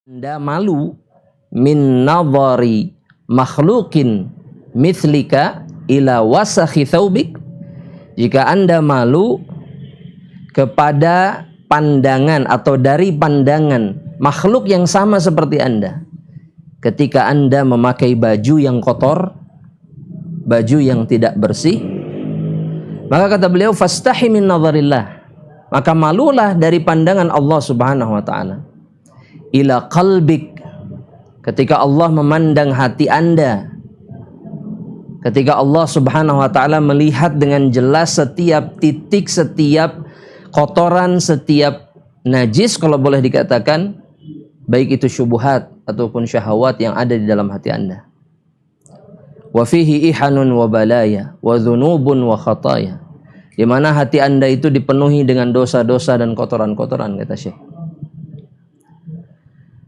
Anda malu min nadhari makhlukin mithlika ila wasakhi thawbik, jika Anda malu kepada pandangan atau dari pandangan makhluk yang sama seperti Anda ketika Anda memakai baju yang kotor, baju yang tidak bersih, maka kata beliau fastahi min nadharillah, maka malulah dari pandangan Allah Subhanahu wa taala. Ila qalbik, ketika Allah memandang hati Anda, ketika Allah Subhanahu wa taala melihat dengan jelas setiap titik, setiap kotoran, setiap najis kalau boleh dikatakan, baik itu syubhat ataupun syahwat yang ada di dalam hati Anda. Wa fihi ihanun wa balaya wa dzunubun wa khataya, di mana hati Anda itu dipenuhi dengan dosa-dosa dan kotoran-kotoran, kata Syekh.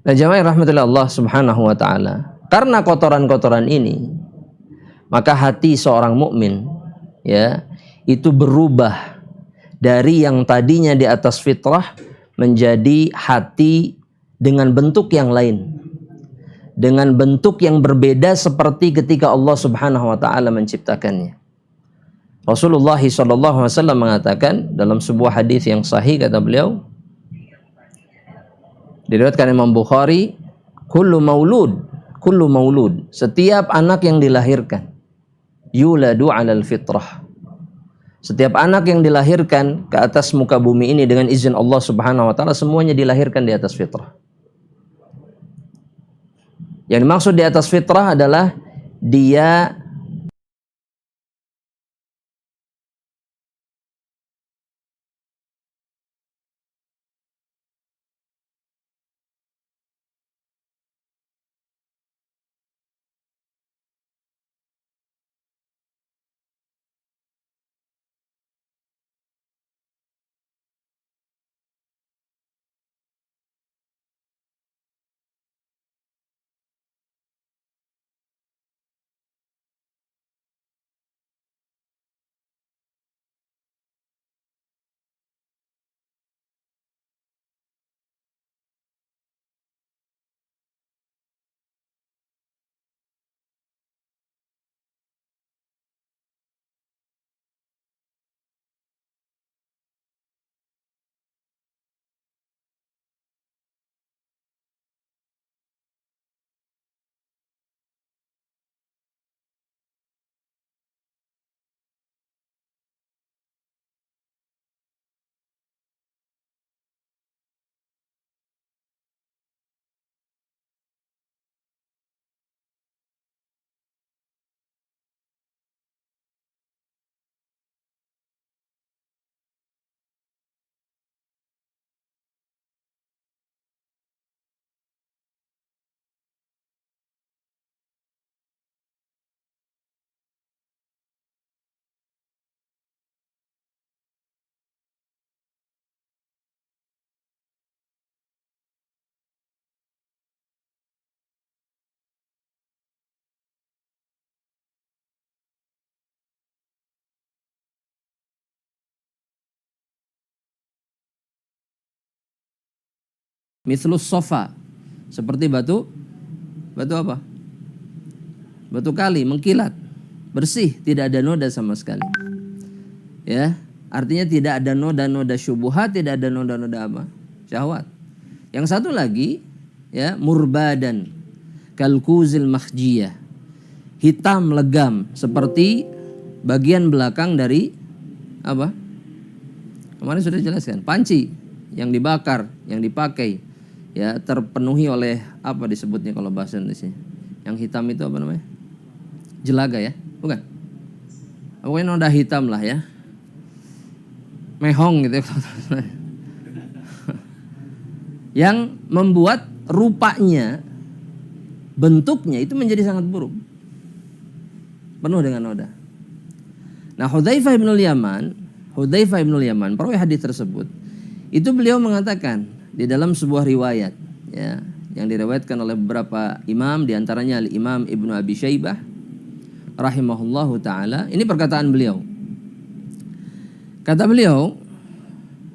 Nah, jamaah rahmatullah Allah Subhanahu wa taala, karena kotoran-kotoran ini, maka hati seorang mukmin ya itu berubah dari yang tadinya di atas fitrah menjadi hati dengan bentuk yang lain, dengan bentuk yang berbeda seperti ketika Allah Subhanahu wa taala menciptakannya. Rasulullah sallallahu alaihi wasallam mengatakan dalam sebuah hadis yang sahih, kata beliau, diriwayatkan Imam Bukhari, kullu maulud, setiap anak yang dilahirkan, yuladu 'alal fitrah, setiap anak yang dilahirkan ke atas muka bumi ini dengan izin Allah Subhanahu wa taala, semuanya dilahirkan di atas fitrah. Yang dimaksud di atas fitrah adalah dia mithlus sofa, seperti batu apa? Batu kali, mengkilat, bersih, tidak ada noda sama sekali. Ya, artinya tidak ada noda-noda syubhat, tidak ada noda-noda apa? Syahwat. Yang satu lagi, ya, murbadan kalkuzil makhjiyah, hitam legam seperti bagian belakang dari apa? Kemarin sudah jelaskan, panci yang dibakar, yang dipakai, ya, terpenuhi oleh apa disebutnya kalau bahasa Indonesia? Yang hitam itu apa namanya? Jelaga ya? Bukan? Pokoknya noda hitam lah ya. Mehong gitu ya. Yang membuat rupanya, bentuknya itu menjadi sangat buruk. Penuh dengan noda. Nah, Hudzaifah bin Yaman, perawi hadis tersebut, itu beliau mengatakan di dalam sebuah riwayat, ya, yang diriwayatkan oleh beberapa imam, diantaranya Imam Ibnu Abi Syaibah rahimahullahu taala. Ini perkataan beliau. Kata beliau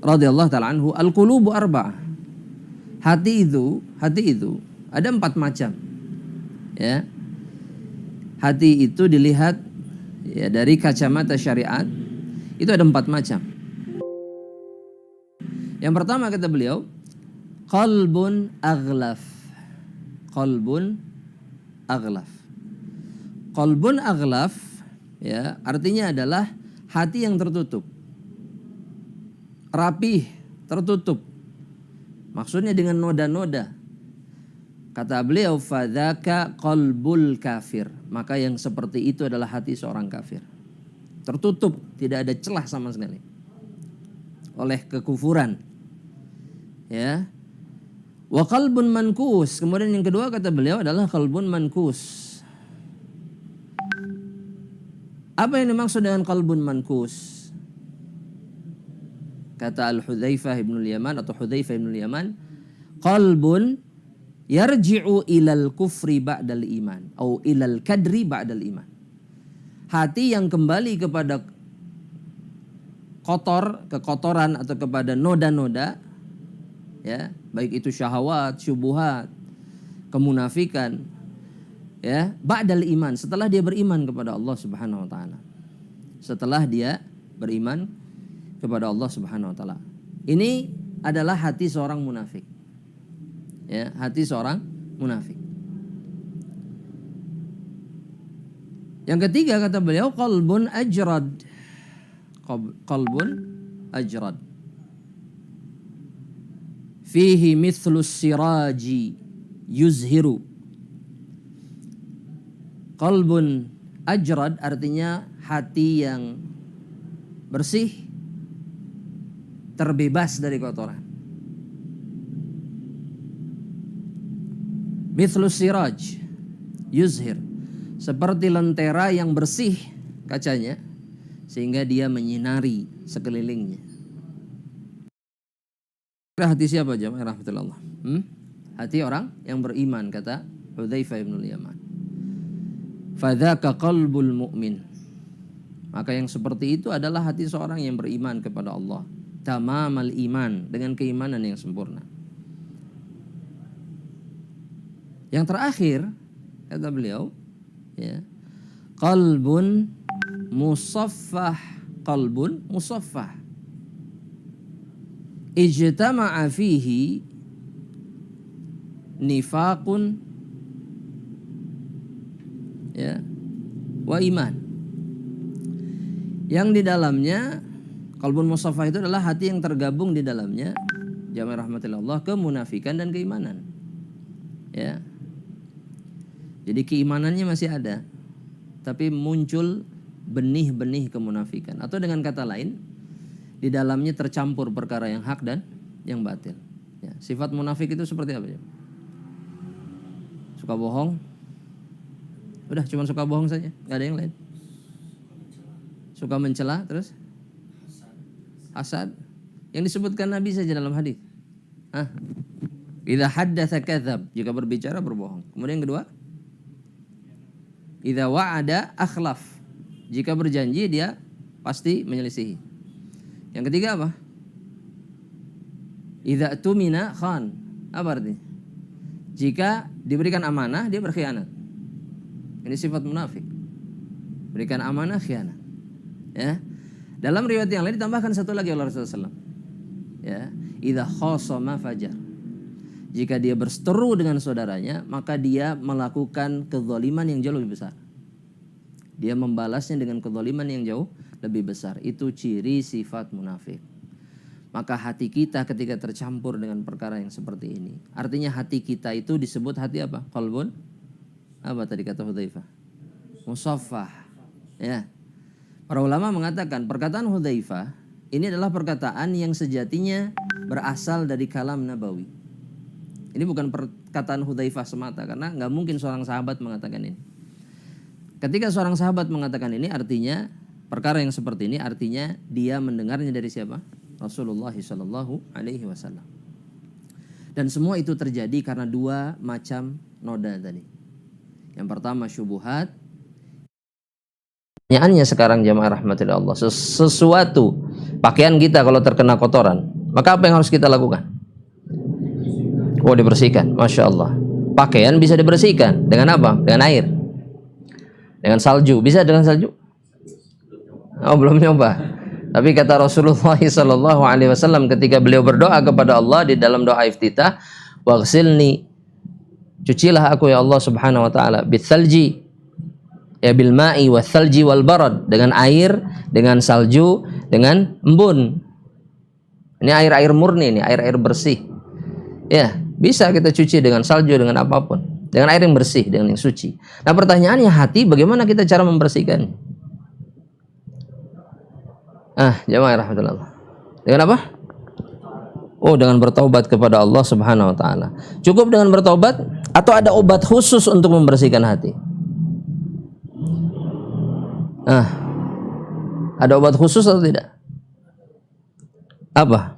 radhiyallahu taala anhu, al-qulubu arba'ah, Hati itu ada 4 macam. Ya. Hati itu dilihat ya dari kacamata syariat itu ada 4 macam. Yang pertama kata beliau, qalbun aghlaf. Qalbun aghlaf. Qalbun aghlaf ya artinya adalah hati yang tertutup. Rapih, tertutup. Maksudnya dengan noda-noda. Kata beliau, fadzaka qalbul kafir. Maka yang seperti itu adalah hati seorang kafir. Tertutup, tidak ada celah sama sekali oleh kekufuran. Ya. Wa qalbun mankus. Kemudian yang kedua kata beliau adalah qalbun mankus. Apa yang dimaksud dengan qalbun mankus? Kata Al-Hudzaifah ibn al-Yaman atau Hudzaifah ibn al-Yaman, qalbun yarji'u ilal kufri ba'dal iman atau ilal kadri ba'dal iman. Hati yang kembali kepada kekotoran atau kepada noda-noda ya, baik itu syahwat, syubuhat, kemunafikan ya, ba'dal iman, setelah dia beriman kepada Allah Subhanahu wa taala. Setelah dia beriman kepada Allah Subhanahu wa taala. Ini adalah hati seorang munafik. Ya, hati seorang munafik. Yang ketiga kata beliau qalbun ajrad. Qalbun ajrad. Fihi mithlus siraji yuzhiru. Qalbun ajrad artinya hati yang bersih, terbebas dari kotoran. Mithlus siraj yuzhir, seperti lentera yang bersih kacanya sehingga dia menyinari sekelilingnya. Hati siapa jemaah rahmatullah? Hati orang yang beriman, kata Hudzaifah ibn al-Yaman. Fadzaka qalbul mu'min. Maka yang seperti itu adalah hati seorang yang beriman kepada Allah. Tamamal iman, dengan keimanan yang sempurna. Yang terakhir kata beliau ya, qalbun musaffah. Qalbun musaffah ijtama'a fihi nifaqun ya wa iman. Yang di dalamnya qalbun musaffah itu adalah hati yang tergabung di dalamnya, jamaah rahmatillah, kemunafikan dan keimanan. Ya. Jadi keimanannya masih ada, tapi muncul benih-benih kemunafikan. Atau dengan kata lain, di dalamnya tercampur perkara yang hak dan yang batil. Ya. Sifat munafik itu seperti apa? Ya? Suka bohong. Udah, cuma suka bohong saja, nggak ada yang lain. Suka mencela, terus hasad, yang disebutkan Nabi saja dalam hadis. Idza haddatsa kadzab, jika berbicara berbohong. Kemudian yang kedua, idza wa'ada akhlaf, jika berjanji dia pasti menyelisihi. Yang ketiga apa? Idza tumina khan, apa artinya? Jika diberikan amanah dia berkhianat. Ini sifat munafik. Berikan amanah, khianat. Ya. Dalam riwayat yang lain ditambahkan satu lagi oleh Rasulullah SAW. Ya, idza khasama fajar. Jika dia berseteru dengan saudaranya, maka dia melakukan kezaliman yang jauh lebih besar. Dia membalasnya dengan kezaliman yang jauh lebih besar. Itu ciri sifat munafik. Maka hati kita ketika tercampur dengan perkara yang seperti ini, artinya hati kita itu disebut hati apa? Qalbun apa tadi kata Hudzaifah? Musaffah. Ya. Para ulama mengatakan perkataan Hudzaifah ini adalah perkataan yang sejatinya berasal dari kalam nabawi. Ini bukan perkataan Hudzaifah semata, karena nggak mungkin seorang sahabat mengatakan ini. Ketika seorang sahabat mengatakan ini, artinya perkara yang seperti ini artinya dia mendengarnya dari siapa? Rasulullah Shallallahu Alaihi Wasallam. Dan semua itu terjadi karena dua macam noda tadi. Yang pertama syubuhat. Pertanyaannya sekarang jamaah rahmatillah Allah, sesuatu pakaian kita kalau terkena kotoran, maka apa yang harus kita lakukan? Oh, dibersihkan, Masya Allah. Pakaian bisa dibersihkan dengan apa? Dengan air, dengan salju. Bisa dengan salju? Oh, belum nyoba. Tapi kata Rasulullah SAW ketika beliau berdoa kepada Allah di dalam doa iftitah, waghsilni, cucilah aku ya Allah Subhanahu wa taala, bitsalji, ya bil ma'i wasalji wal barad, dengan air, dengan salju, dengan embun. Ini air-air murni, ini air-air bersih. Ya, bisa kita cuci dengan salju, dengan apapun, dengan air yang bersih, dengan yang suci. Nah, pertanyaannya hati, bagaimana kita cara membersihkannya? Jamaah rahmatullah. Dengan apa? Oh, dengan bertaubat kepada Allah Subhanahu wa taala. Cukup dengan bertaubat atau ada obat khusus untuk membersihkan hati? Ada obat khusus atau tidak? Apa?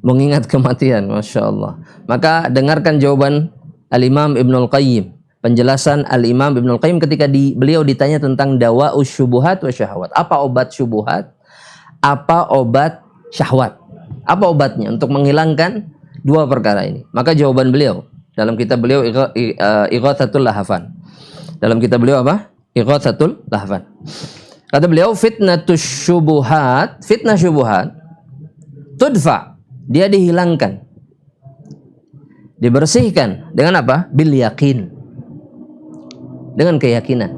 Mengingat kematian, Masya Allah. Maka dengarkan jawaban Al-Imam Ibnul Qayyim. Penjelasan Al-Imam Ibnul Qayyim ketika beliau ditanya tentang dawa'us syubuhat wa syahwat. Apa obat syubuhat? Apa obat syahwat? Apa obatnya untuk menghilangkan dua perkara ini? Maka jawaban beliau dalam kitab beliau Ighatsatul Lahafan. Dalam kitab beliau apa? Ighatsatul Lahafan. Kata beliau, fitnah syubuhat tudfa, dia dihilangkan, dibersihkan dengan apa? Bil yakin, dengan keyakinan.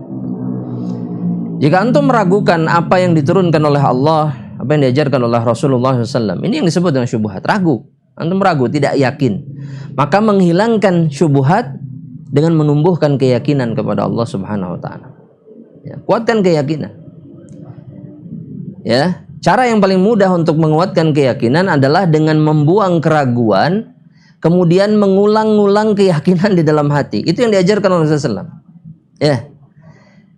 Jika antum meragukan apa yang diturunkan oleh Allah, apa yang diajarkan oleh Rasulullah SAW, ini yang disebut dengan syubhat. Ragu, antum ragu, tidak yakin. Maka menghilangkan syubhat dengan menumbuhkan keyakinan kepada Allah Subhanahu Wa Taala. Ya, kuatkan keyakinan. Ya, cara yang paling mudah untuk menguatkan keyakinan adalah dengan membuang keraguan, kemudian mengulang-ulang keyakinan di dalam hati. Itu yang diajarkan oleh Rasulullah SAW. Ya,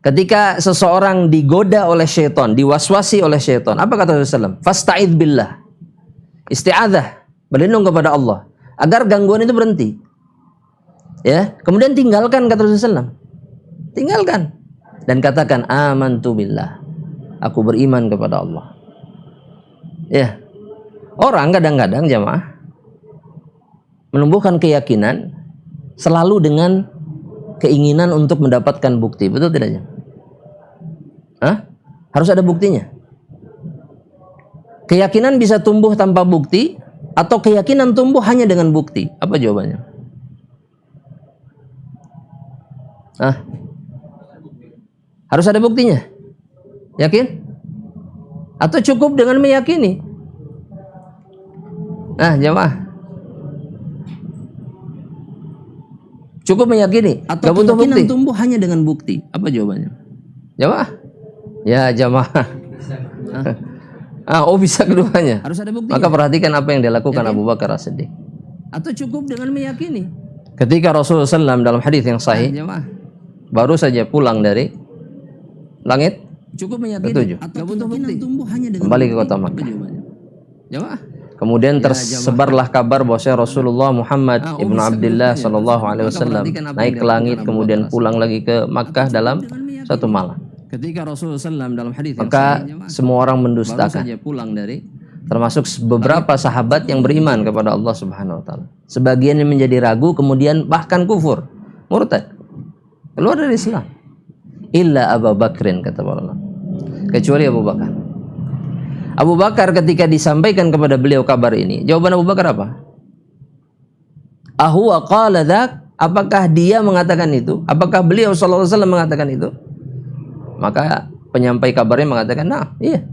ketika seseorang digoda oleh syaitan, diwaswasi oleh syaitan, apa kata Rasulullah SAW? Fasta'idz billah, isti'adzah, berlindung kepada Allah agar gangguan itu berhenti. Ya, kemudian tinggalkan, kata Rasulullah SAW, tinggalkan dan katakan amantu billah, aku beriman kepada Allah. Ya, orang kadang-kadang jamaah menumbuhkan keyakinan selalu dengan keinginan untuk mendapatkan bukti, betul tidak? Harus ada buktinya. Keyakinan bisa tumbuh tanpa bukti, atau keyakinan tumbuh hanya dengan bukti. Apa jawabannya? Harus ada buktinya. Yakin? Atau cukup dengan meyakini? Jamaah, cukup meyakini atau butuh bukti? Tumbuh hanya dengan bukti. Apa jawabannya? Jamaah? Ya, jamaah. Bisa keduanya. Harus ada bukti. Maka perhatikan apa yang dilakukan Abu Bakar As-Siddiq. Atau cukup dengan meyakini? Ketika Rasulullah SAW dalam hadis yang sahih, baru saja pulang dari langit cukup meyakini ketujuh, atau butuh bukti? Kembali ke kota Makkah. Jamaah. Kemudian tersebarlah kabar bahwa Rasulullah Muhammad ibnu Abdullah Sallallahu Alaihi Wasallam naik ke langit, kemudian pulang lagi ke Makkah dalam satu malam. Ketika Rasulullah SAW dalam hadis, maka semua orang mendustakan, termasuk beberapa sahabat yang beriman kepada Allah Subhanahu Wa Taala. Sebagian yang menjadi ragu, kemudian bahkan kufur, murtad, keluar dari Islam. Illa Abu Bakrin, kata Allah, kecuali Abu Bakar. Abu Bakar ketika disampaikan kepada beliau kabar ini, jawaban Abu Bakar apa? Ahuwa qala dzak, apakah dia mengatakan itu? Apakah beliau sallallahu alaihi wasallam mengatakan itu? Maka penyampai kabarnya mengatakan, iya.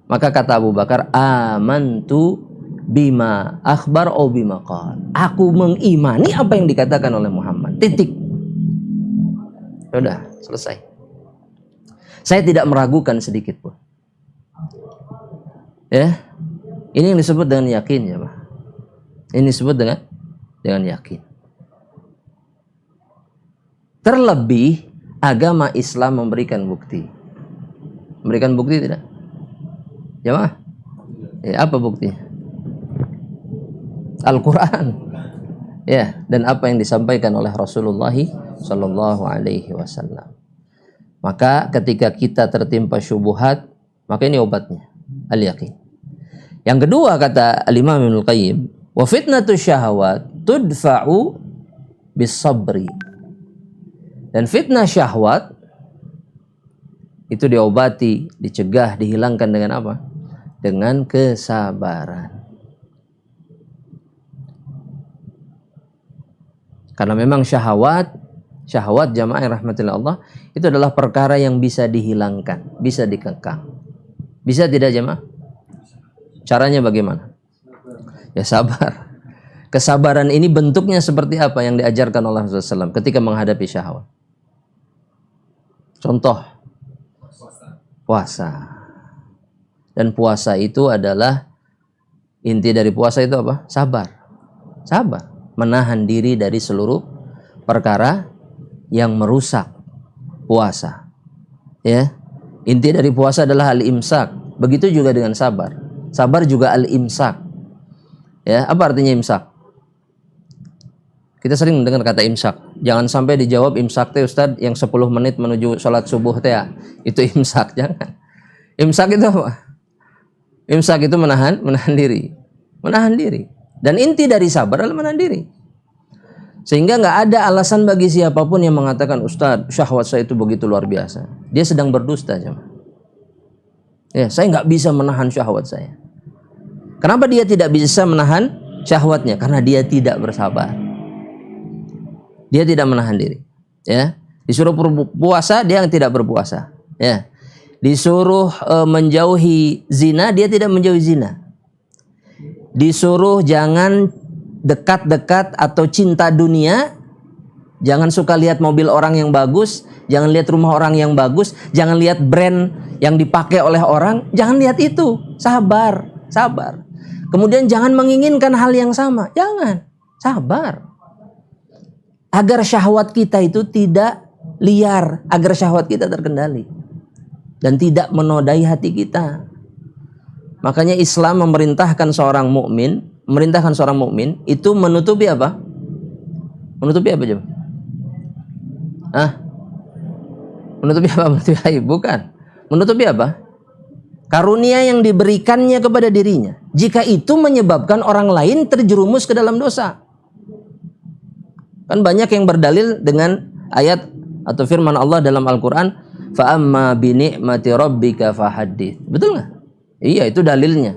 Maka kata Abu Bakar, amantu bima akhbar au bima qala. Aku mengimani apa yang dikatakan oleh Muhammad. Titik. Sudah, selesai. Saya tidak meragukan sedikit pun. Ya, ini yang disebut dengan yakin, ya Pak. Ini disebut dengan yakin. Terlebih agama Islam memberikan bukti. Memberikan bukti tidak? Ya Pak. Ya, apa buktinya? Al-Quran. Ya, dan apa yang disampaikan oleh Rasulullah Sallallahu Alaihi Wasallam. Maka ketika kita tertimpa syubhat, maka ini obatnya, al-yakin. Yang kedua kata Al-Imam Ibnul Qayyim, wa fitnatu syahwat tudfa'u bis-sabri. Dan fitnah syahwat itu diobati, dicegah, dihilangkan dengan apa? Dengan kesabaran. Karena memang syahwat jamaah rahmatillah Allah, itu adalah perkara yang bisa dihilangkan, bisa dikekang. Bisa tidak jamaah? Caranya bagaimana? Ya sabar. Kesabaran ini bentuknya seperti apa yang diajarkan oleh Rasulullah SAW ketika menghadapi syahwat? Contoh, puasa. Dan puasa itu adalah, inti dari puasa itu apa? Sabar. Sabar. Menahan diri dari seluruh perkara yang merusak puasa. Ya. Inti dari puasa adalah al-imsak. Begitu juga dengan sabar. Sabar juga al-imsak. Ya, apa artinya imsak? Kita sering mendengar kata imsak. Jangan sampai dijawab imsak teh Ustaz yang 10 menit menuju sholat subuh teh ya. Itu imsak, jangan. Imsak itu apa? Imsak itu menahan diri. Menahan diri. Dan inti dari sabar adalah menahan diri. Sehingga nggak ada alasan bagi siapapun yang mengatakan, Ustaz, syahwat saya itu begitu luar biasa. Dia sedang berdusta, jemaah. Ya, saya nggak bisa menahan syahwat saya. Kenapa dia tidak bisa menahan syahwatnya? Karena dia tidak bersabar. Dia tidak menahan diri. Ya, disuruh berpuasa, dia yang tidak berpuasa. Ya, disuruh menjauhi zina, dia tidak menjauhi zina. Disuruh jangan dekat-dekat atau cinta dunia, jangan suka lihat mobil orang yang bagus, jangan lihat rumah orang yang bagus, jangan lihat brand yang dipakai oleh orang, jangan lihat itu. Sabar, sabar. Kemudian jangan menginginkan hal yang sama, jangan. Sabar. Agar syahwat kita itu tidak liar, agar syahwat kita terkendali dan tidak menodai hati kita. Makanya Islam memerintahkan seorang mukmin itu menutupi apa? Menutupi apa coba? Menutupi apa? Menutupi aib? Bukan. Menutupi apa? Karunia yang diberikannya kepada dirinya. Jika itu menyebabkan orang lain terjerumus ke dalam dosa. Kan banyak yang berdalil dengan ayat atau firman Allah dalam Al-Quran, fa amma bi ni'mati rabbika fahaddits. Betul nggak? Iya, itu dalilnya.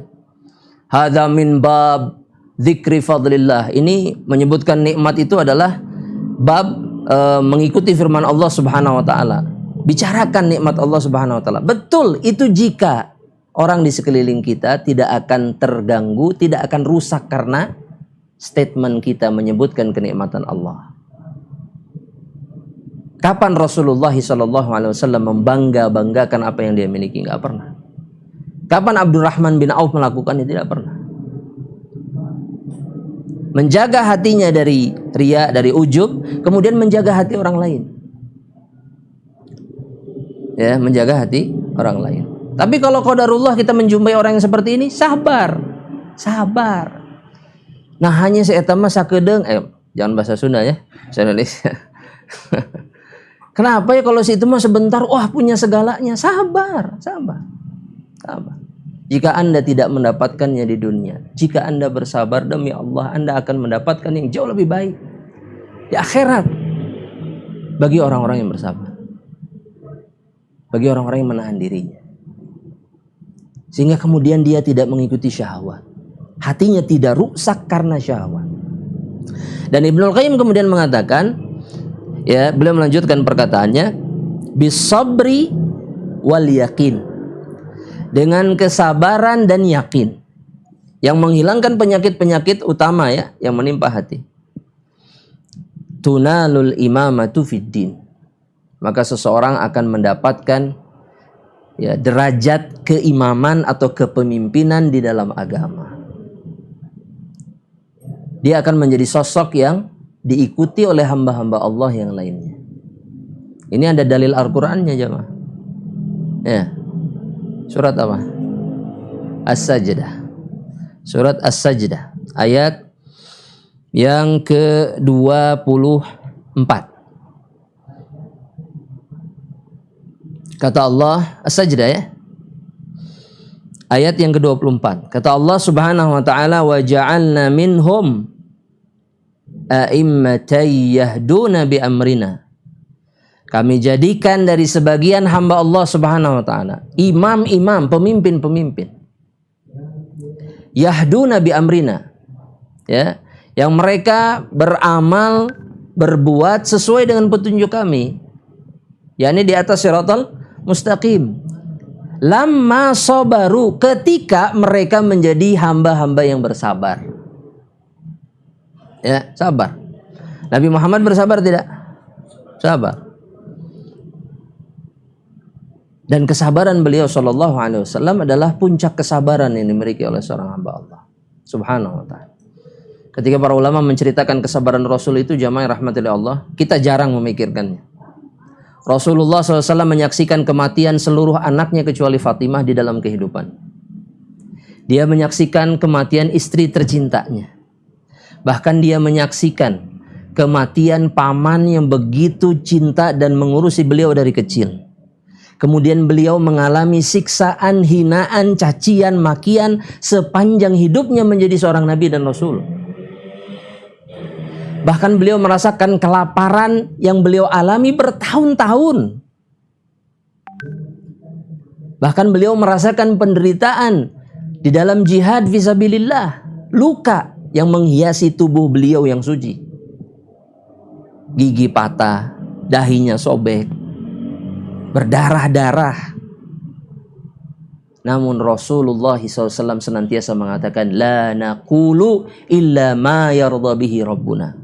Hadza min bab dzikri fadlillah. Ini menyebutkan nikmat itu adalah bab mengikuti firman Allah Subhanahu wa taala. Bicarakan nikmat Allah Subhanahu wa taala. Betul, itu jika orang di sekeliling kita tidak akan terganggu, tidak akan rusak karena statement kita menyebutkan kenikmatan Allah. Kapan Rasulullah SAW membanggakan apa yang dia miliki? Nggak pernah. Kapan Abdurrahman bin Auf melakukannya? Tidak pernah. Menjaga hatinya dari riya, dari ujub, kemudian menjaga hati orang lain. Ya, menjaga hati orang lain. Tapi kalau qadarullah kita menjumpai orang yang seperti ini, sabar. Sabar. Nah, hanya seetama sakedeung, jangan bahasa Sunda ya, bahasa Indonesia. Kenapa ya kalau si itu mah sebentar, wah punya segalanya. Sabar, sabar, sabar. Jika Anda tidak mendapatkannya di dunia, jika Anda bersabar, demi Allah Anda akan mendapatkan yang jauh lebih baik di akhirat. Bagi orang-orang yang bersabar, bagi orang-orang yang menahan dirinya, sehingga kemudian dia tidak mengikuti syahwat, hatinya tidak rusak karena syahwat. Dan Ibnul Qayyim kemudian mengatakan, ya, beliau melanjutkan perkataannya, bisabri wal yakin, dengan kesabaran dan yakin yang menghilangkan penyakit-penyakit utama ya yang menimpa hati. Tunalul imamatu fid din, maka seseorang akan mendapatkan ya derajat keimaman atau kepemimpinan di dalam agama. Dia akan menjadi sosok yang diikuti oleh hamba-hamba Allah yang lainnya. Ini ada dalil Al-Qur'annya jemaah. Ya. Surat apa? As-Sajdah. Surat As-Sajdah ayat yang ke-24. Kata Allah, As-Sajdah ya. Ayat yang ke-24. Kata Allah Subhanahu wa taala, "Wa ja'alna minhum a'immatan yahduna bi amrina." Kami jadikan dari sebagian hamba Allah Subhanahu wa taala imam-imam, pemimpin-pemimpin. Yahduna bi amrina. Ya, yang mereka beramal, berbuat sesuai dengan petunjuk kami. yakni di atas siratal mustaqim. Lamma sabaru, ketika mereka menjadi hamba-hamba yang bersabar. Ya, sabar. Nabi Muhammad bersabar tidak? Sabar. Dan kesabaran beliau sallallahu alaihi wasallam adalah puncak kesabaran yang dimiliki oleh seorang hamba Allah Subhanahu wa taala. Ketika para ulama menceritakan kesabaran Rasul itu, jamaah rahmatillah Allah, kita jarang memikirkannya. Rasulullah SAW menyaksikan kematian seluruh anaknya kecuali Fatimah di dalam kehidupan. Dia menyaksikan kematian istri tercintanya. Bahkan dia menyaksikan kematian paman yang begitu cinta dan mengurusi beliau dari kecil. Kemudian beliau mengalami siksaan, hinaan, cacian, makian sepanjang hidupnya menjadi seorang nabi dan rasul. Bahkan beliau merasakan kelaparan yang beliau alami bertahun-tahun. Bahkan beliau merasakan penderitaan di dalam jihad fisabilillah, luka yang menghiasi tubuh beliau yang suci. Gigi patah, dahinya sobek, berdarah-darah. Namun Rasulullah SAW senantiasa mengatakan, la naqulu illa ma yarda bihi Rabbuna.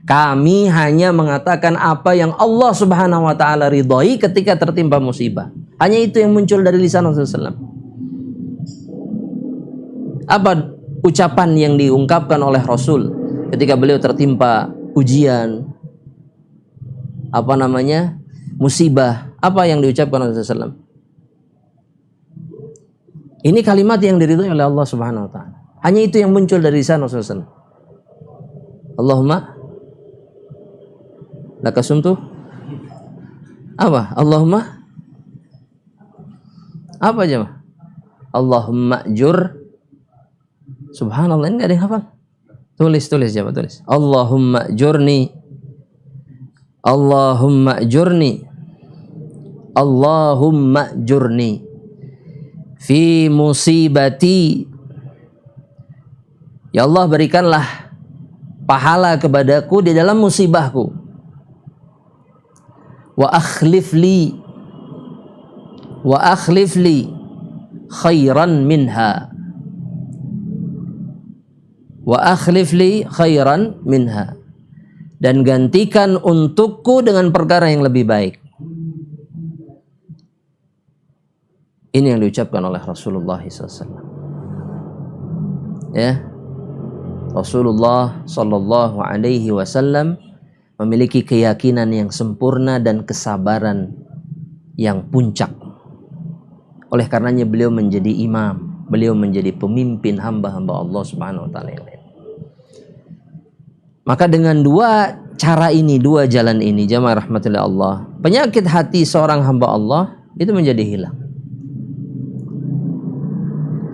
Kami hanya mengatakan apa yang Allah Subhanahu wa taala ridhoi ketika tertimpa musibah. Hanya itu yang muncul dari lisan Rasulullah SAW. Apa ucapan yang diungkapkan oleh Rasul ketika beliau tertimpa ujian, musibah? Apa yang diucapkan oleh Rasulullah SAW? Ini kalimat yang diridhoi oleh Allah Subhanahu wa taala. Hanya itu yang muncul dari lisan Rasulullah SAW. Allahumma lakasumtu. Apa? Allahumma apa aja mah? Allahumma jur. Subhanallah, ini enggak ada yang hafal. Tulis jawab, tulis. Allahumma jurni. Allahumma jurni. Allahumma jurni fi musibati. Ya Allah, berikanlah pahala kepadaku di dalam musibahku. Wa akhlif li khairan minha. Wa akhlif li khairan minha. Dan gantikan untukku dengan perkara yang lebih baik. Ini yang diucapkan oleh Rasulullah SAW. Ya, Rasulullah Sallallahu Alaihi Wasallam memiliki keyakinan yang sempurna dan kesabaran yang puncak. Oleh karenanya beliau menjadi imam, beliau menjadi pemimpin hamba-hamba Allah Subhanahu wa taala yang lain. Maka dengan dua cara ini, dua jalan ini, jamaah rahmatillah Allah, penyakit hati seorang hamba Allah itu menjadi hilang.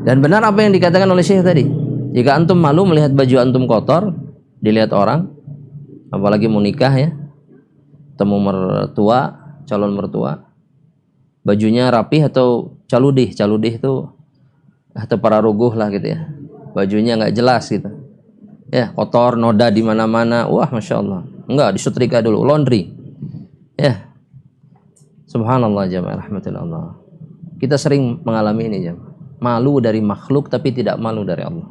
Dan benar apa yang dikatakan oleh Syekh tadi. Jika antum malu melihat baju antum kotor, dilihat orang, apalagi mau nikah ya, temu mertua, calon mertua, bajunya rapih atau caludih itu atau pararuguh lah gitu ya, bajunya nggak jelas gitu ya, kotor, noda di mana-mana, wah masya Allah, enggak, disetrika dulu, laundry ya. Subhanallah jamaah rahmatullah Allah, kita sering mengalami ini jamaah, malu dari makhluk tapi tidak malu dari Allah.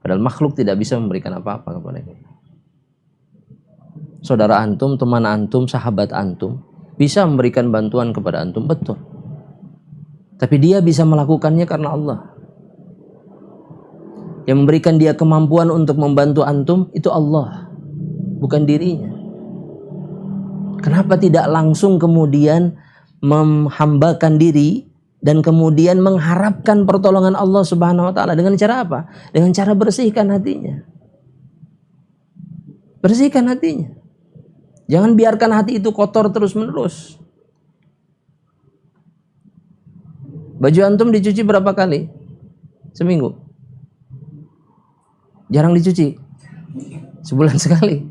Padahal makhluk tidak bisa memberikan apa-apa kepada kita. Saudara antum, teman antum, sahabat antum bisa memberikan bantuan kepada antum, betul. Tapi dia bisa melakukannya karena Allah. Yang memberikan dia kemampuan untuk membantu antum itu Allah, bukan dirinya. Kenapa tidak langsung kemudian menghambakan diri dan kemudian mengharapkan pertolongan Allah Subhanahu wa taala dengan cara apa? Dengan cara bersihkan hatinya. Bersihkan hatinya. Jangan biarkan hati itu kotor terus-menerus. Baju antum dicuci berapa kali? Seminggu? Jarang dicuci? Sebulan sekali?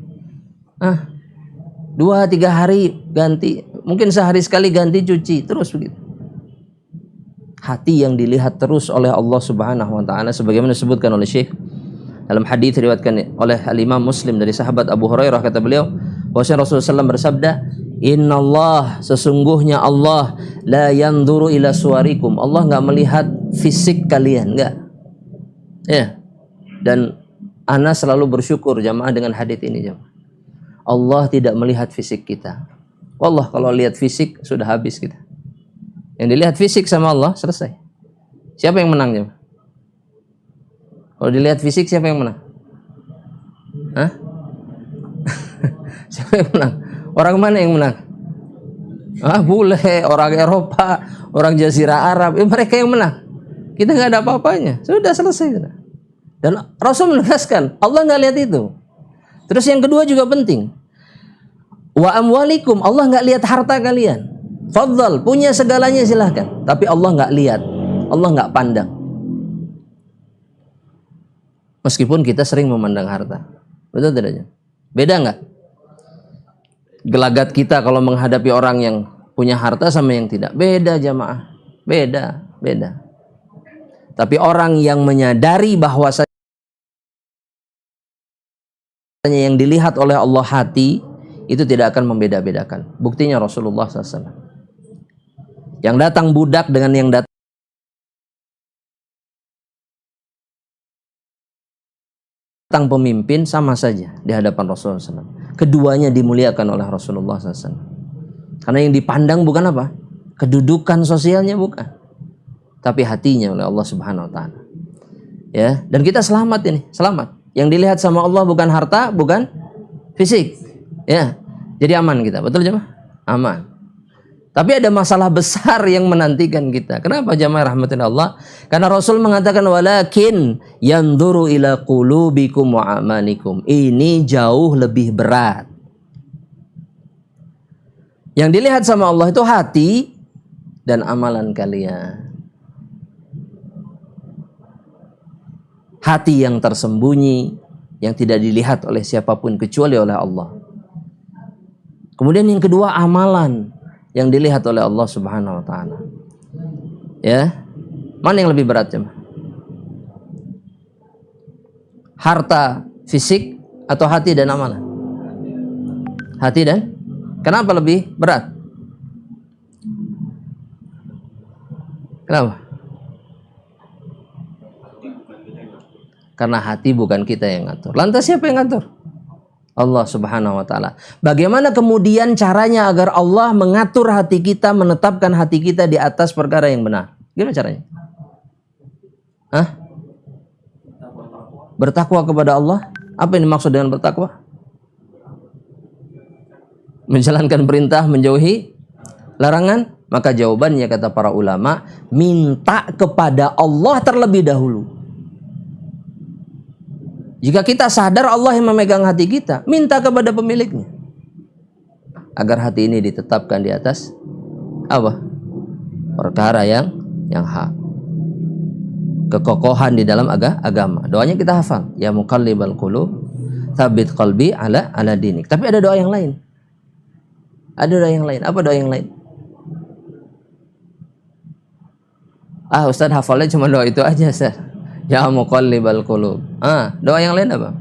2-3 hari ganti, mungkin sehari sekali ganti cuci, terus begitu. Hati yang dilihat terus oleh Allah Subhanahu wa taala sebagaimana disebutkan oleh Syekh dalam hadis diriwayatkan oleh Al-Imam Muslim dari sahabat Abu Hurairah, kata beliau bahwasanya Rasulullah SAW bersabda, "Innallah, sesungguhnya Allah, la yanzuru ila suwarikum." Allah enggak melihat fisik kalian, enggak. Ya. Dan ana selalu bersyukur jamaah dengan hadis ini, jamaah. Allah tidak melihat fisik kita. Wallah, kalau lihat fisik sudah habis kita. Yang dilihat fisik sama Allah selesai. Siapa yang menang, jemaah? Kalau dilihat fisik siapa yang menang? Hah? Siapa yang menang? Orang mana yang menang? Bule, orang Eropa, orang Jazirah Arab, mereka yang menang. Kita nggak ada apa-apanya. Sudah selesai. Dan Rasul menegaskan, Allah nggak lihat itu. Terus yang kedua juga penting. Wa amwalikum, Allah nggak lihat harta kalian. Fadhal, punya segalanya silahkan. Tapi Allah nggak lihat, Allah nggak pandang. Meskipun kita sering memandang harta, betul tidak? Beda nggak? Gelagat kita kalau menghadapi orang yang punya harta sama yang tidak, beda jamaah, beda. Tapi orang yang menyadari bahwasanya yang dilihat oleh Allah hati, itu tidak akan membeda-bedakan. Buktinya Rasulullah SAW. Yang datang budak dengan yang datang pemimpin sama saja di hadapan Rasulullah SAW. Keduanya dimuliakan oleh Rasulullah SAW. Karena yang dipandang bukan apa? Kedudukan sosialnya bukan, tapi hatinya oleh Allah Subhanahu Wa Taala. Ya, dan kita selamat ini, selamat. Yang dilihat sama Allah bukan harta, bukan fisik. Ya, jadi aman kita, betul jemaah? Aman. Tapi ada masalah besar yang menantikan kita. Kenapa jemaah rahmatin Allah? Karena Rasul mengatakan walakin yanzuru ila qulubikum wa amanikum. Ini jauh lebih berat. Yang dilihat sama Allah itu hati dan amalan kalian. Hati yang tersembunyi, yang tidak dilihat oleh siapapun kecuali oleh Allah. Kemudian yang kedua, amalan yang dilihat oleh Allah Subhanahu wa taala. Ya. Mana yang lebih berat, jemaah? Harta fisik atau hati dan amalan? Hati dan? Kenapa lebih berat? Kenapa? Karena hati bukan kita yang ngatur. Lantas siapa yang ngatur? Allah Subhanahu wa taala. Bagaimana kemudian caranya agar Allah mengatur hati kita, menetapkan hati kita di atas perkara yang benar? Gimana caranya? Bertakwa kepada Allah. Apa yang dimaksud dengan bertakwa? Menjalankan perintah, menjauhi larangan. Maka jawabannya kata para ulama, minta kepada Allah terlebih dahulu. Jika kita sadar Allah yang memegang hati kita, minta kepada pemiliknya agar hati ini ditetapkan di atas apa? Perkara yang hak. Kekokohan di dalam agama. Doanya kita hafal, ya muqallibal qulub, tsabit qalbi ala dinik. Tapi ada doa yang lain. Ada doa yang lain. Apa doa yang lain? Ustaz hafalnya cuma doa itu aja, Ustaz. Ya muqallibal qulub. Doa yang lain apa?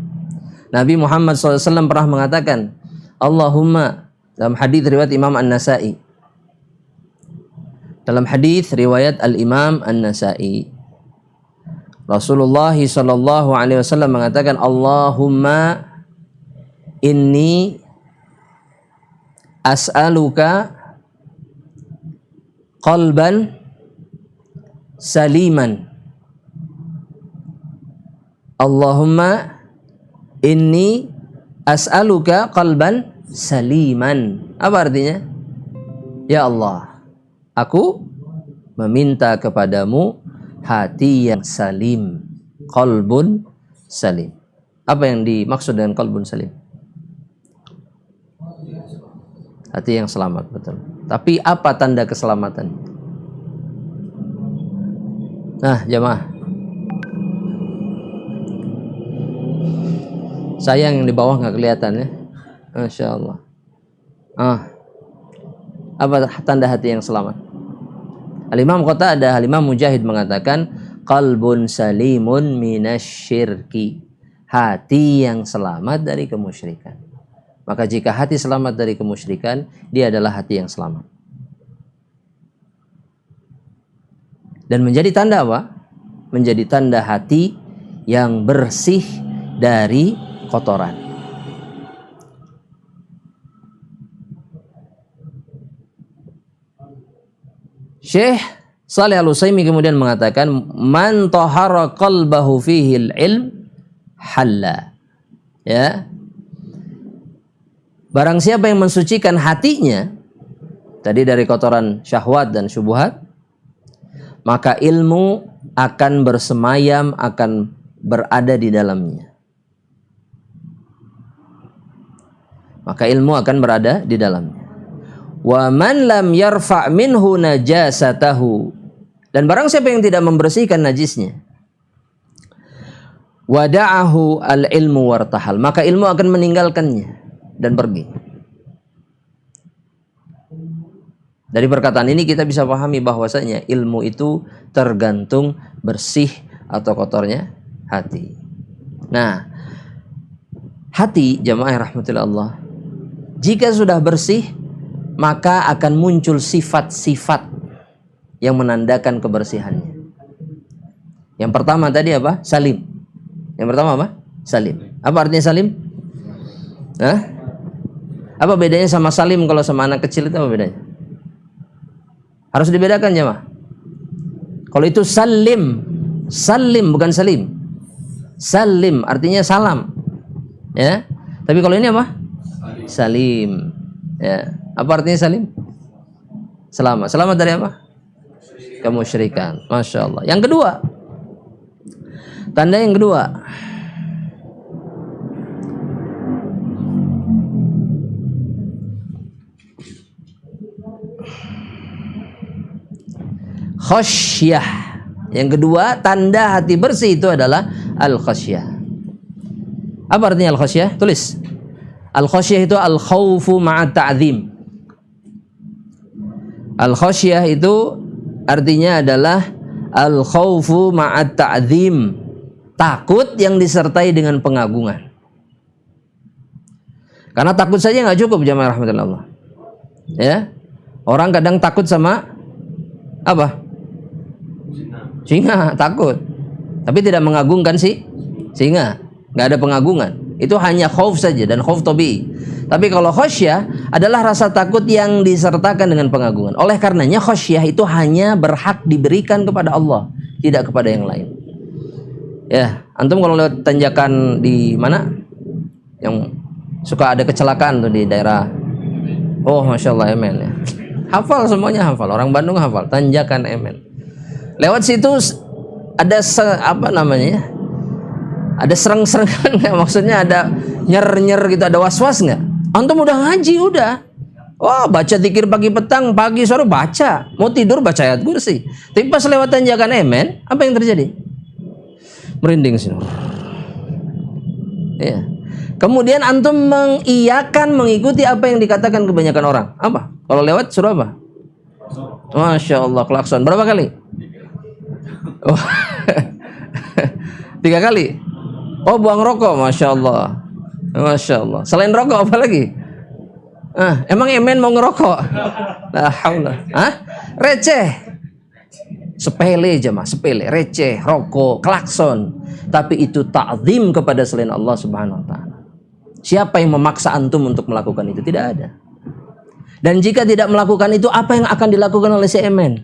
Nabi Muhammad SAW pernah mengatakan, Allahumma, dalam hadis riwayat Imam An-Nasa'i. Dalam hadis riwayat Al-Imam An-Nasa'i, Rasulullah SAW mengatakan, Allahumma inni as'aluka qalban saliman. Allahumma inni as'aluka qalban saliman. Apa artinya? Ya Allah, aku meminta kepadamu hati yang salim. Qalbun salim. Apa yang dimaksud dengan qalbun salim? Hati yang selamat, betul. Tapi apa tanda keselamatan? Nah, jamaah. Sayang yang di bawah nggak kelihatan ya. Masya Allah. Apa tanda hati yang selamat? Al-Imam Qatadah, Al-Imam Mujahid mengatakan qalbun salimun minasyirki. Hati yang selamat dari kemusyrikan. Maka jika hati selamat dari kemusyrikan, dia adalah hati yang selamat. Dan menjadi tanda apa? Menjadi tanda hati yang bersih dari kotoran. Syekh Shalih Al-Utsaimin kemudian mengatakan, man tahara qalbahu fihi al-ilm halla. Ya. Barang siapa yang mensucikan hatinya tadi dari kotoran syahwat dan syubhat, maka ilmu akan bersemayam, akan berada di dalamnya. Maka ilmu akan berada di dalamnya. Wa man lam yarfa' minhu najasatahu. Dan barang siapa yang tidak membersihkan najisnya, wada'ahu al-ilmu wartahal, maka ilmu akan meninggalkannya dan pergi. Dari perkataan ini kita bisa pahami bahwasanya ilmu itu tergantung bersih atau kotornya hati. Nah, hati jamaah rahmatillah Allah, jika sudah bersih, maka akan muncul sifat-sifat yang menandakan kebersihannya. Yang pertama tadi apa? Salim. Yang pertama apa? Salim. Apa artinya salim? Hah? Apa bedanya sama salim kalau sama anak kecil itu apa bedanya? Harus dibedakan jemaah. Kalau itu salim, salim bukan salim. Salim artinya salam. Ya. Tapi kalau ini apa? Salim. Ya. Apa artinya salim? Selamat. Selamat dari apa? Kemusyrikan. Masya Allah. Yang kedua. Tanda yang kedua. Khasyah. Yang kedua, tanda hati bersih itu adalah al-khasyah. Apa artinya al-khasyah? Tulis. Al-khasyah itu al-khawfu ma'at ta'zim. Al-khasyah itu artinya adalah al-khawfu ma'at ta'zim. Takut yang disertai dengan pengagungan. Karena takut saja nggak cukup jamaah rahmatullah Allah. Ya. Orang kadang takut sama apa? Singa, takut. Tapi tidak mengagungkan si singa. Nggak ada pengagungan. Itu hanya khauf saja dan khauf tabii. Tapi kalau khasyah adalah rasa takut yang disertakan dengan pengagungan. Oleh karenanya khasyah itu hanya berhak diberikan kepada Allah, tidak kepada yang lain. Ya, antum kalau lewat tanjakan di mana yang suka ada kecelakaan tuh di daerah, oh masya Allah Emen ya, hafal semuanya, hafal. Orang Bandung hafal tanjakan Emen. Lewat situ ada apa namanya? Ada serang-serangan nggak? Maksudnya ada nyer-nyer gitu, ada was-was nggak? Antum udah ngaji udah, wah baca zikir pagi petang, pagi sore baca, mau tidur baca ayat kursi. Tapi pas lewat tanjakan Emen, apa yang terjadi? Merinding sih. Ya. Kemudian antum mengiyakan, mengikuti apa yang dikatakan kebanyakan orang. Apa? Kalau lewat suruh apa? Masya Allah, klakson. Berapa kali? Oh. 3 kali. Oh, buang rokok, masya Allah, masya Allah. Selain rokok apa lagi? Emang Emen mau ngerokok? La haula. Receh, sepele jemaah, sepele, receh, rokok, klakson. Tapi itu ta'zim kepada selain Allah Subhanahu Wa Taala. Siapa yang memaksa antum untuk melakukan itu? Tidak ada. Dan jika tidak melakukan itu, apa yang akan dilakukan oleh si Emen?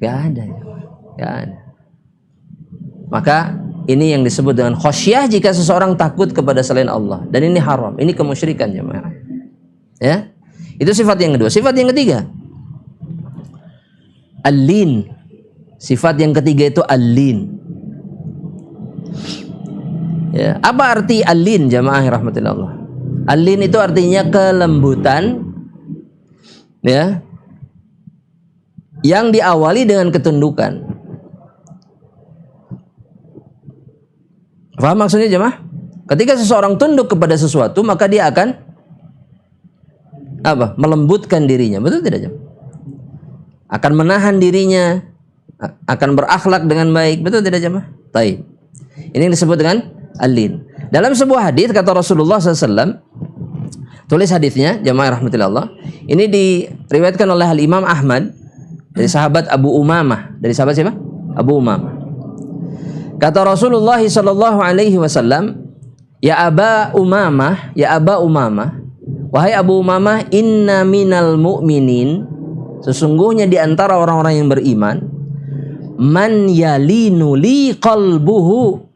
Gak ada. Gak ada. Maka ini yang disebut dengan khosyah jika seseorang takut kepada selain Allah. Dan ini haram. Ini kemusyrikan jemaah. Ya. Itu sifat yang kedua. Sifat yang ketiga, al-lin. Sifat yang ketiga itu al-lin. Ya. Apa arti al-lin jemaah rahmatillah Allah? Al-lin itu artinya kelembutan, ya, yang diawali dengan ketundukan. Faham maksudnya jemaah? Ketika seseorang tunduk kepada sesuatu, maka dia akan apa? Melembutkan dirinya. Betul tidak jemaah? Akan menahan dirinya, akan berakhlak dengan baik. Betul tidak jemaah? Taib. Ini yang disebut dengan al-lin. Dalam sebuah hadis kata Rasulullah SAW, tulis hadisnya jemaah rahmatillah. Ini diriwayatkan oleh Al-Imam Ahmad dari sahabat Abu Umamah. Dari sahabat siapa? Abu Umamah. Kata Rasulullah sallallahu alaihi wasallam, "Ya Aba Umamah, ya Aba Umamah, wahai Abu Umamah, inna minal mu'minin, sesungguhnya di antara orang-orang yang beriman, man yalinu li qalbuhu,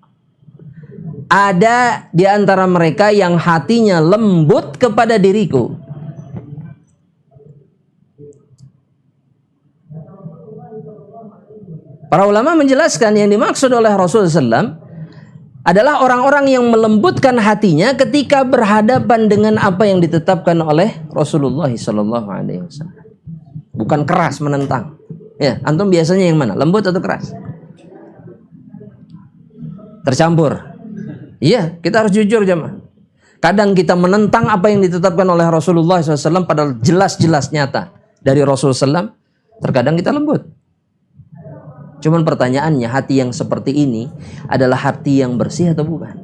ada di antara mereka yang hatinya lembut kepada diriku." Para ulama menjelaskan yang dimaksud oleh Rasulullah SAW adalah orang-orang yang melembutkan hatinya ketika berhadapan dengan apa yang ditetapkan oleh Rasulullah SAW. Bukan keras menentang. Ya, antum biasanya yang mana? Lembut atau keras? Tercampur. Iya, kita harus jujur jemaah. Kadang kita menentang apa yang ditetapkan oleh Rasulullah SAW padahal jelas-jelas nyata dari Rasulullah SAW. Terkadang kita lembut. Cuman pertanyaannya, hati yang seperti ini adalah hati yang bersih atau bukan?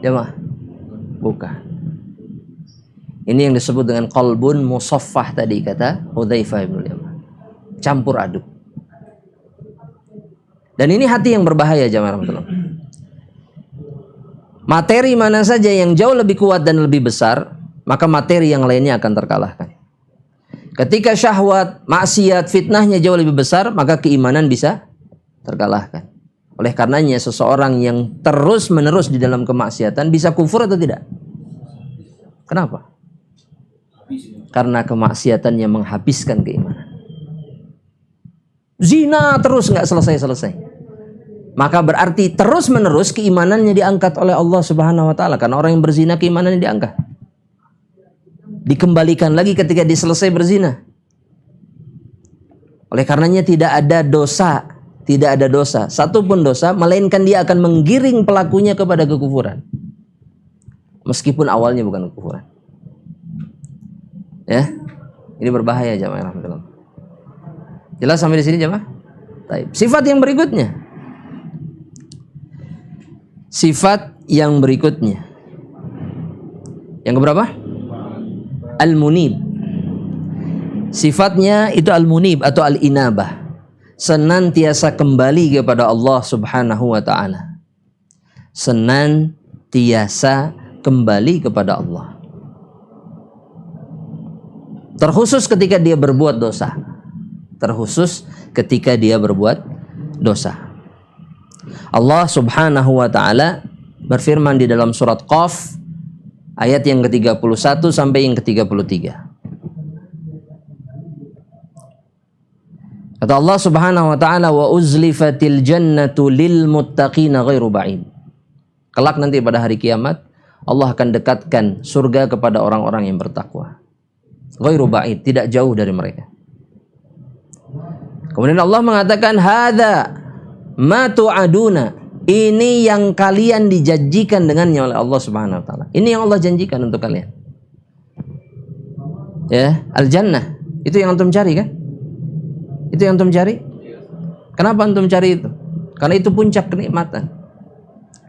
Jemaah, bukan. Ini yang disebut dengan qalbun musaffah tadi kata Hudzaifah bin Yaman. Campur aduk. Dan ini hati yang berbahaya jemaah rahmatullah. Materi mana saja yang jauh lebih kuat dan lebih besar, maka materi yang lainnya akan terkalahkan. Ketika syahwat, maksiat, fitnahnya jauh lebih besar, maka keimanan bisa terkalahkan. Oleh karenanya seseorang yang terus-menerus di dalam kemaksiatan bisa kufur atau tidak? Kenapa? Karena kemaksiatannya menghabiskan keimanan. Zina terus nggak selesai-selesai. Maka berarti terus-menerus keimanannya diangkat oleh Allah Subhanahu wa taala. Karena orang yang berzina keimanannya diangkat. Dikembalikan lagi ketika dia selesai berzina. Oleh karenanya tidak ada dosa, satupun dosa, melainkan dia akan menggiring pelakunya kepada kekufuran. Meskipun awalnya bukan kekufuran. Ya, ini berbahaya jemaah rahmatullah. Jelas sampai di sini jemaah? Baik. Sifat yang berikutnya. Yang keberapa? Al-munib. Sifatnya itu al-munib atau al-inabah. Senantiasa kembali kepada Allah Subhanahu wa taala. Senantiasa kembali kepada Allah. Terkhusus ketika dia berbuat dosa. Allah Subhanahu wa taala berfirman di dalam surat Qaf ayat yang ke-31 sampai yang ke-33. Kata Allah Subhanahu wa taala, wa uzlifatil jannatu lil muttaqina ghairu ba'id. Kelak nanti pada hari kiamat Allah akan dekatkan surga kepada orang-orang yang bertakwa. Ghairu ba'id, tidak jauh dari mereka. Kemudian Allah mengatakan, hadza ma tu'aduna. Ini yang kalian dijanjikan dengannya oleh Allah Subhanahu wa taala. Ini yang Allah janjikan untuk kalian. Ya, al-jannah. Itu yang antum cari kan? Itu yang antum cari? Kenapa antum cari itu? Karena itu puncak kenikmatan.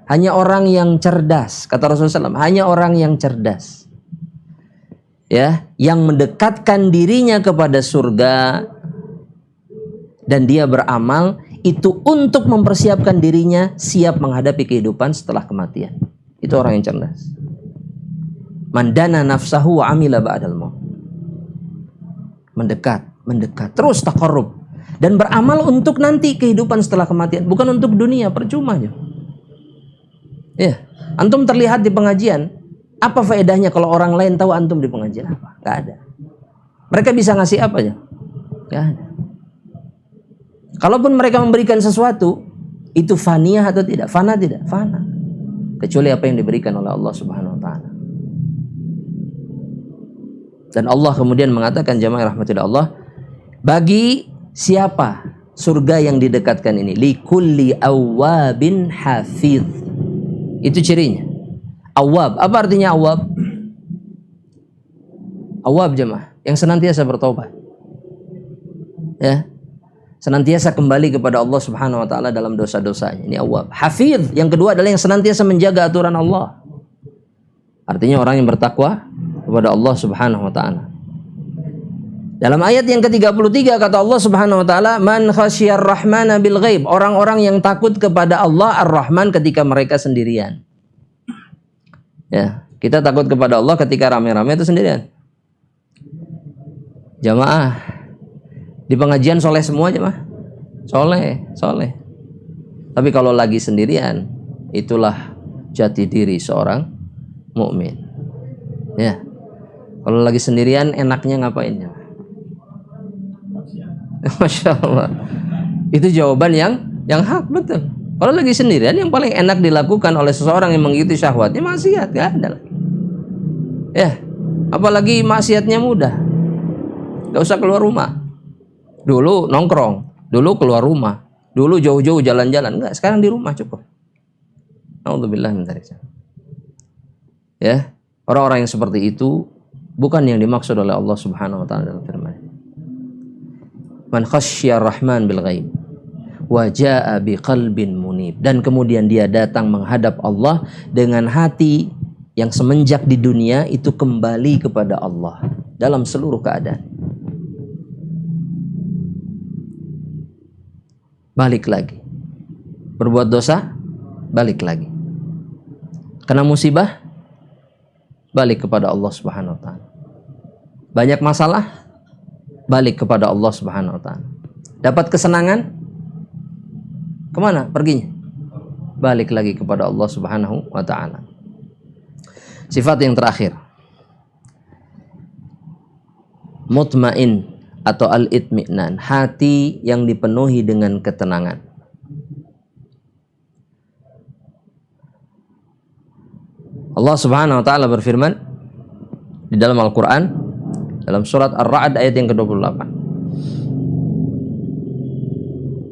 Hanya orang yang cerdas, kata Rasulullah SAW, hanya orang yang cerdas. Ya, yang mendekatkan dirinya kepada surga dan dia beramal itu untuk mempersiapkan dirinya siap menghadapi kehidupan setelah kematian. Itu orang yang cerdas. Mandana nafsahu wa amila ba'dal maut. Mendekat, terus taqarrub dan beramal untuk nanti kehidupan setelah kematian, bukan untuk dunia, percuma aja. Ya, antum terlihat di pengajian, apa faedahnya kalau orang lain tahu antum di pengajian apa? Gak ada. Mereka bisa ngasih apa aja? Gak ada. Kalaupun mereka memberikan sesuatu, itu faniyah atau tidak? Fana tidak? Fana. Kecuali apa yang diberikan oleh Allah Subhanahu wa taala. Dan Allah kemudian mengatakan, jamaah rahmatillah Allah, bagi siapa surga yang didekatkan ini. Likulli awwabin hafidh. Itu cirinya. Awwab. Apa artinya awwab? Awwab jemaah, yang senantiasa bertobat. Ya. Senantiasa kembali kepada Allah Subhanahu wa taala dalam dosa-dosanya. Ini awwab. Hafidh, yang kedua adalah yang senantiasa menjaga aturan Allah. Artinya orang yang bertakwa kepada Allah Subhanahu wa taala. Dalam ayat yang ke-33 kata Allah Subhanahu wa taala, "Man khasyiyar rahmana bil ghaib." Orang-orang yang takut kepada Allah Ar-Rahman ketika mereka sendirian. Ya, kita takut kepada Allah ketika rame-rame itu sendirian. Jamaah di pengajian soleh semua jemaah. Soleh. Tapi kalau lagi sendirian, itulah jati diri seorang mukmin. Ya. Kalau lagi sendirian enaknya ngapain ya? Masya Allah. Itu jawaban yang hak, betul. Kalau lagi sendirian yang paling enak dilakukan oleh seseorang yang mengikuti syahwatnya maksiat, gak ada lagi. Ya, apalagi maksiatnya mudah. Gak usah keluar rumah. Dulu nongkrong, dulu keluar rumah, dulu jauh-jauh jalan-jalan. Enggak, sekarang di rumah cukup. Alhamdulillah min dzalik. Ya, orang-orang yang seperti itu bukan yang dimaksud oleh Allah Subhanahu wa taala dalam firman. Man khasyiyar rahman bil ghaib wa jaa biqalbin munib, dan kemudian dia datang menghadap Allah dengan hati yang semenjak di dunia itu kembali kepada Allah dalam seluruh keadaan. Balik lagi. Berbuat dosa, balik lagi. Kena musibah, balik kepada Allah Subhanahu wa taala. Banyak masalah, balik kepada Allah Subhanahu wa taala. Dapat kesenangan, kemana perginya? Balik lagi kepada Allah Subhanahu wa taala. Sifat yang terakhir, mutmain atau al-itminan, hati yang dipenuhi dengan ketenangan. Allah Subhanahu wa taala berfirman di dalam Al-Qur'an dalam surat Ar-Ra'd ayat yang ke-28.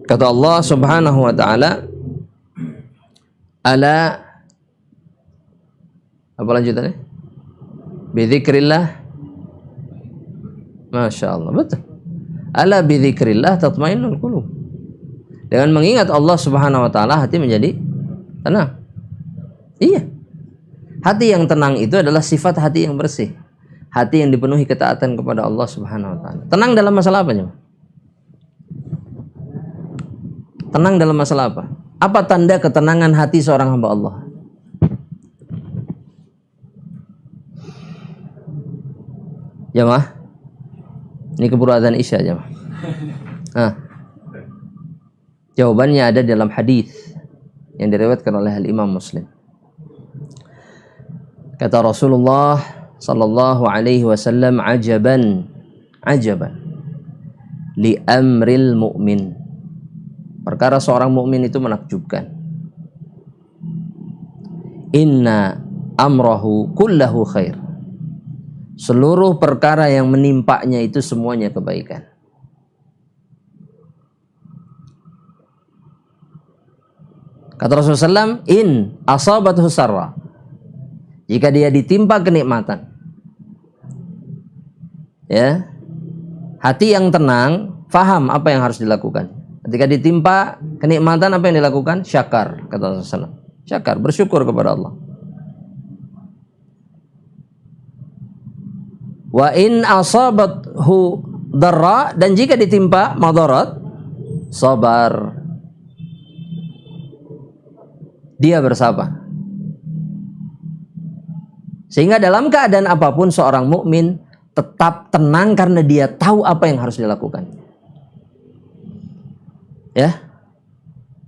Kata Allah Subhanahu wa taala, ala, apa lanjutannya? Bidzikrillah. Masya Allah, betul. Ala bidzikrillah tatmainnul qulub. Dengan mengingat Allah Subhanahu wa taala hati menjadi tenang. Iya. Hati yang tenang itu adalah sifat hati yang bersih. Hati yang dipenuhi ketaatan kepada Allah Subhanahu wa taala. Tenang dalam masalah apa, Jemaah? Tenang dalam masalah apa? Apa tanda ketenangan hati seorang hamba Allah? Jemaah, ini keburu adzan Isya, jemaah. Jawabannya ada dalam hadis yang diriwayatkan oleh Imam Muslim. Kata Rasulullah sallallahu alaihi wasallam, ajaban li amril mu'min. Perkara seorang mukmin itu menakjubkan. Inna amrahu kullahu khair. Seluruh perkara yang menimpanya itu semuanya kebaikan. Kata Rasulullah SAW, in asabathu sarra, jika dia ditimpa kenikmatan, ya, hati yang tenang, faham apa yang harus dilakukan. Ketika ditimpa kenikmatan, apa yang dilakukan? Syakar, kata Rasulullah SAW. Syakar, bersyukur kepada Allah. Wa in asabathu darra, dan jika ditimpa madarat, sabar, dia bersabar. Sehingga dalam keadaan apapun seorang mukmin tetap tenang karena dia tahu apa yang harus dilakukan. Ya.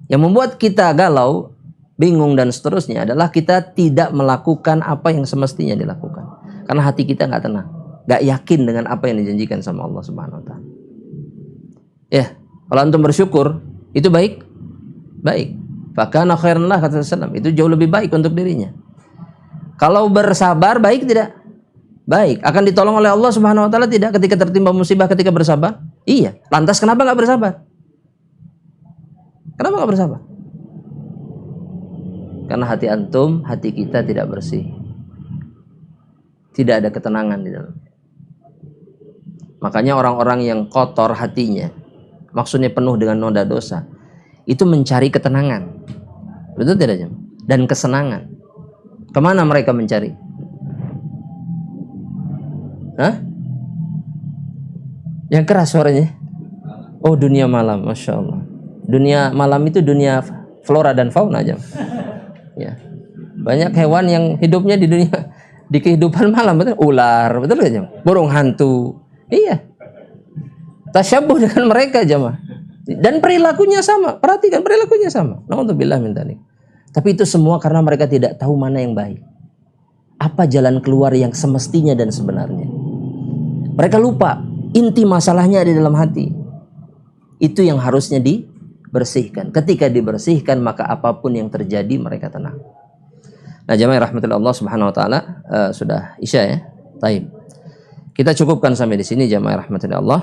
Yang membuat kita galau, bingung dan seterusnya adalah kita tidak melakukan apa yang semestinya dilakukan. Karena hati kita nggak tenang, nggak yakin dengan apa yang dijanjikan sama Allah Subhanahu wa taala. Ya, kalau antum bersyukur itu baik. Baik. Fakana khairan lah, kata Rasulullah, itu jauh lebih baik untuk dirinya. Kalau bersabar baik tidak? Baik. Akan ditolong oleh Allah Subhanahu wa taala tidak ketika tertimpa musibah ketika bersabar? Iya. Lantas kenapa nggak bersabar? Kenapa nggak bersabar? Karena hati antum, hati kita tidak bersih. Tidak ada ketenangan di dalam. Makanya orang-orang yang kotor hatinya, maksudnya penuh dengan noda dosa, itu mencari ketenangan. Betul tidak, Jam? Dan kesenangan. Kemana mereka mencari? Hah? Yang keras suaranya? Oh, dunia malam, Masya Allah. Dunia malam itu dunia flora dan fauna, Jam. Ya. Banyak hewan yang hidupnya di dunia, di kehidupan malam, betul? Ular, betul gak, Jam? Burung hantu. Iya. Tasyabuh dengan mereka, jamaah. Dan perilakunya sama. Perhatikan, perilakunya sama. Na'udzubillah min dzalik. Tapi itu semua karena mereka tidak tahu mana yang baik. Apa jalan keluar yang semestinya dan sebenarnya. Mereka lupa inti masalahnya ada di dalam hati. Itu yang harusnya dibersihkan. Ketika dibersihkan, maka apapun yang terjadi mereka tenang. Nah, jamaah rahmatullah Allah Subhanahu wa taala, sudah Isya ya. Taib. Kita cukupkan sampai di sini jamaah rahmatullah Allah.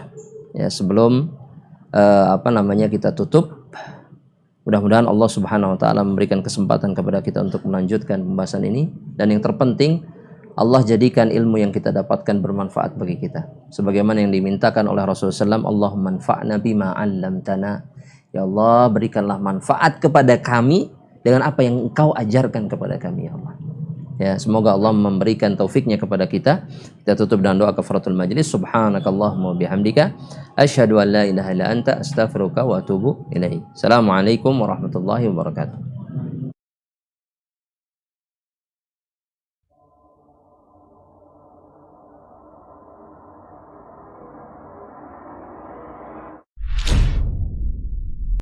Ya, sebelum kita tutup, mudah-mudahan Allah Subhanahu wa taala memberikan kesempatan kepada kita untuk melanjutkan pembahasan ini, dan yang terpenting Allah jadikan ilmu yang kita dapatkan bermanfaat bagi kita. Sebagaimana yang dimintakan oleh Rasulullah SAW, Allahumma anfa'na bima 'allamtana. Ya Allah, berikanlah manfaat kepada kami dengan apa yang Engkau ajarkan kepada kami, ya Allah. Ya, semoga Allah memberikan taufiknya kepada kita. Kita tutup dengan doa kafaratul majlis. Subhanakallahumma bihamdika asyhadu an la ilaha illa anta astaghfiruka wa atubu ilaik. Assalamualaikum warahmatullahi wabarakatuh.